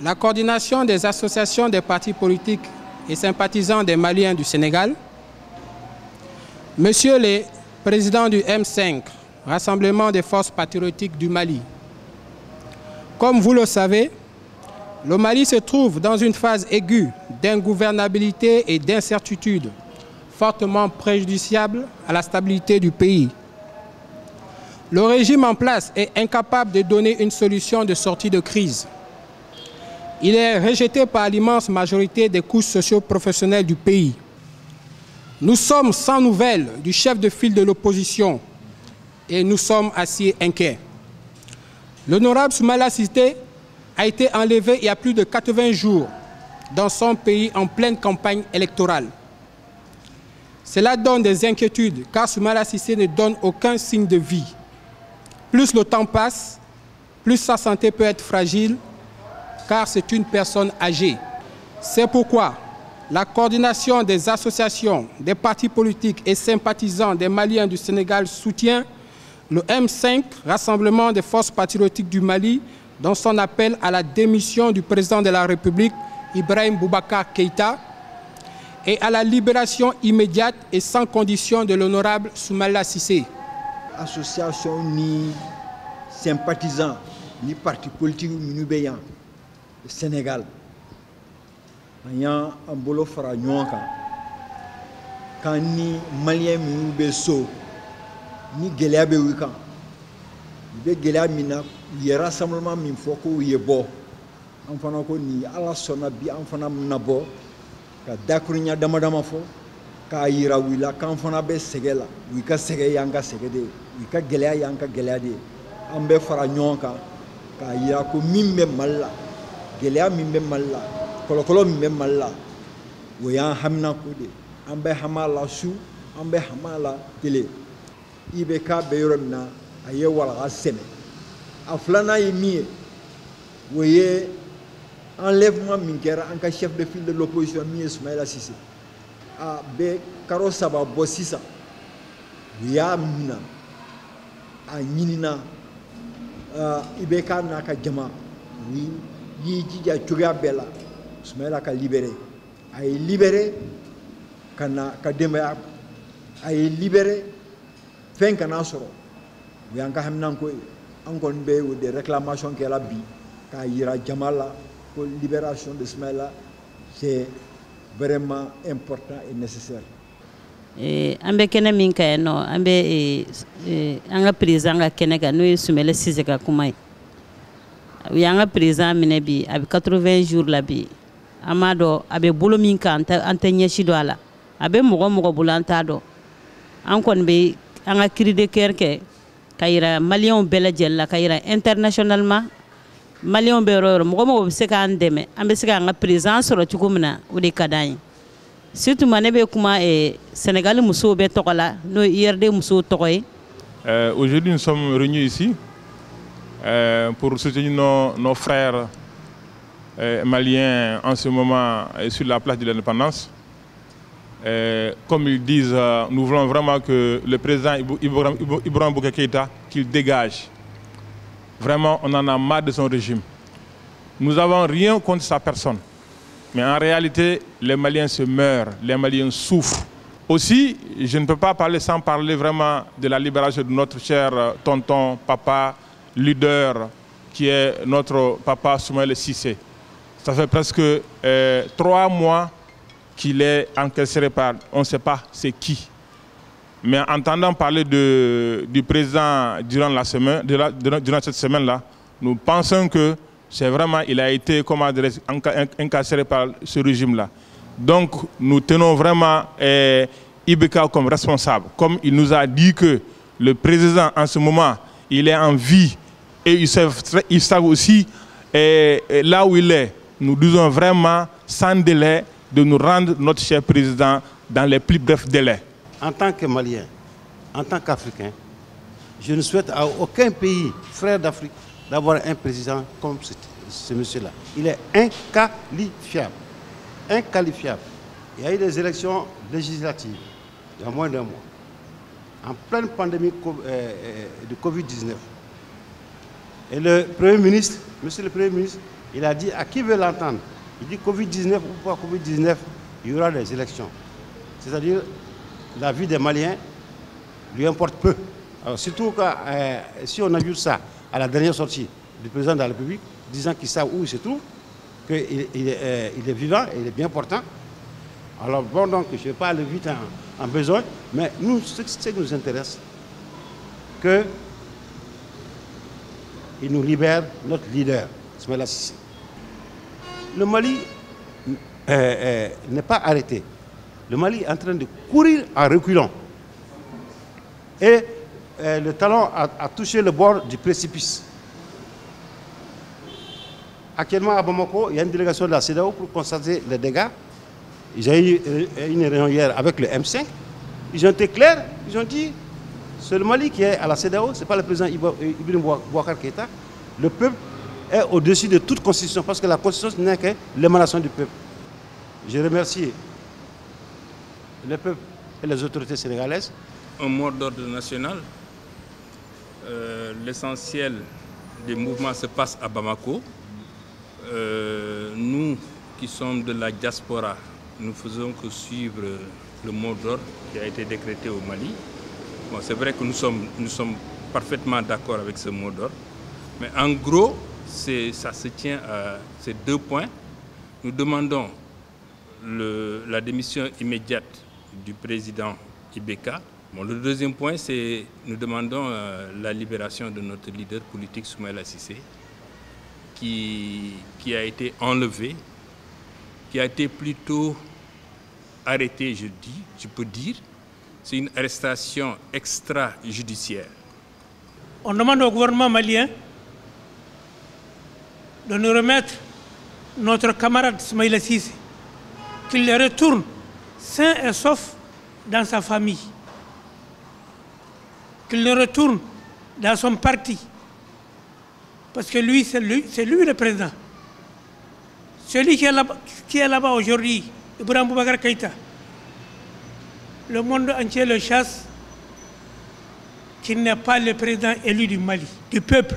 la coordination des associations des partis politiques et sympathisants des Maliens du Sénégal, Monsieur le Président du M5, Rassemblement des forces patriotiques du Mali, comme vous le savez, le Mali se trouve dans une phase aiguë d'ingouvernabilité et d'incertitude fortement préjudiciable à la stabilité du pays. Le régime en place est incapable de donner une solution de sortie de crise. Il est rejeté par l'immense majorité des couches socio-professionnelles du pays. Nous sommes sans nouvelles du chef de file de l'opposition et nous sommes assez inquiets. L'honorable Soumaïla Cissé a été enlevé il y a plus de 80 jours dans son pays en pleine campagne électorale. Cela donne des inquiétudes car Soumaïla Cissé ne donne aucun signe de vie. Plus le temps passe, plus sa santé peut être fragile car c'est une personne âgée. C'est pourquoi la coordination des associations, des partis politiques et sympathisants des Maliens du Sénégal soutient le M5, Rassemblement des forces patriotiques du Mali, dans son appel à la démission du président de la République, Ibrahim Boubacar Keïta, et à la libération immédiate et sans condition de l'honorable Soumaïla Cissé. Association ni sympathisants, ni partis politiques minubéyants au Sénégal. Il y a un bolo fara nyonka. Quand ni Maliens minubé so, ni Géléabé wikan. Be Géléa mina, il y a rassemblement min foko yebo. Enfana ko ni ala sona bi enfana nabo. Ka dakrunya damadama fo. Ka yira wila kan fana be segela. Wika sege yanga segede. Wika Géléa yanga Géléa de. Ambe fara nyonka. Ka yira ko mimbe malla. Géléa mimbe malla. Kolokolo mimbe malla. Woyan hamna kude. Ambe hamala su. Ambe hamala tele. Ibeka beyoremna. Aye wala seme. Aflana yimie. Voyez enlèvement minkera en chef de file de l'opposition mi Soumaïla Cissé. A be karo saba bossisa. Ya mina. A nyinina ibeka naka jama. Oui, yi jija chuga bela. Soumaïla ka libéré. A libéré kana ka demba a libéré fin kana soro. Oui, encore des réclamations qu'elle a bi, quand il y a Jamala pour libération de Soumaïla, c'est vraiment important et nécessaire. Ambe kene minka no ambe anga président ga kene ga no Soumaïla Cissé ka kumai. Oui, anga président minebi abi 80 jours la bi. Amado abe bolo minka anta nyeshi do ala. Abe mogo bulanta do. Ankon be anga cri de cœur ke Kaira Maliens Beladjella, Kaira internationalement, Maliens Beror, Momo Sekandeme, Ambesika, présence sur le Tukumna ou des Kadaï. Surtout Manebe Kuma et Sénégal Moussou Betokola, nous IRD Moussou Tokoy. Aujourd'hui, nous sommes réunis ici pour soutenir nos frères maliens en ce moment sur la place de l'indépendance. Comme ils disent, nous voulons vraiment que le président Ibrahim Boubacar Keïta qu'il dégage. Vraiment, on en a marre de son régime. Nous n'avons rien contre sa personne. Mais en réalité, les Maliens se meurent, les Maliens souffrent. Aussi, je ne peux pas parler sans parler vraiment de la libération de notre cher tonton, papa, leader, qui est notre papa Soumaïla Cissé. Ça fait presque 3 mois qu'il est encarcéré par, on ne sait pas c'est qui. Mais en entendant parler du président durant cette semaine-là, nous pensons que c'est vraiment, il a été incarcéré par ce régime-là. Donc nous tenons vraiment Ibeka comme responsable. Comme il nous a dit que le président en ce moment, il est en vie et ils savent aussi là où il est. Nous disons vraiment sans délai de nous rendre notre cher président dans les plus brefs délais. En tant que Malien, en tant qu'Africain, je ne souhaite à aucun pays, frère d'Afrique, d'avoir un président comme ce monsieur-là. Il est inqualifiable. Inqualifiable. Il y a eu des élections législatives il y a moins d'1 mois, en pleine pandémie de Covid-19. Et le Premier ministre, monsieur le Premier ministre, Il a dit à qui veut l'entendre. Il dit Covid-19 ou pas Covid-19, il y aura des élections. C'est-à-dire la vie des Maliens lui importe peu. Alors, surtout quand, si on a vu ça à la dernière sortie du président de la République, disant qu'il sait où il se trouve, qu'il est vivant et il est bien portant. Alors bon, donc je ne vais pas aller vite en besoin, mais nous, ce qui nous intéresse, qu'il nous libère notre leader, Ismaïla Cissé. Le Mali n'est pas arrêté. Le Mali est en train de courir en reculant. Et le talon a touché le bord du précipice. Actuellement à Bamako, il y a une délégation de la CEDEAO pour constater les dégâts. Ils ont eu une réunion hier avec le M5. Ils ont été clairs, ils ont dit c'est le Mali qui est à la CEDEAO, ce n'est pas le président Ibrahim Boubacar Keïta. Le peuple est au-dessus de toute constitution parce que la constitution n'est que l'émanation du peuple. Je remercie le peuple et les autorités sénégalaises. Un mot d'ordre national. L'essentiel des mouvements se passe à Bamako. Nous qui sommes de la diaspora, nous faisons que suivre le mot d'ordre qui a été décrété au Mali. Bon, c'est vrai que nous sommes parfaitement d'accord avec ce mot d'ordre, mais en gros, ça se tient à ces 2 points. Nous demandons la démission immédiate du président Ibeka. Bon, le deuxième point, c'est nous demandons la libération de notre leader politique Ismaïla Cissé, qui a été enlevé, qui a été plutôt arrêté, je peux dire. C'est une arrestation extrajudiciaire. On demande au gouvernement malien de nous remettre notre camarade Ismaïla Cissé, qu'il le retourne sain et sauf dans sa famille, qu'il le retourne dans son parti, parce que lui, c'est lui le président. Celui qui est là-bas aujourd'hui, Ibrahim Boubacar Keïta, le monde entier le chasse, qu'il n'est pas le président élu du Mali, du peuple.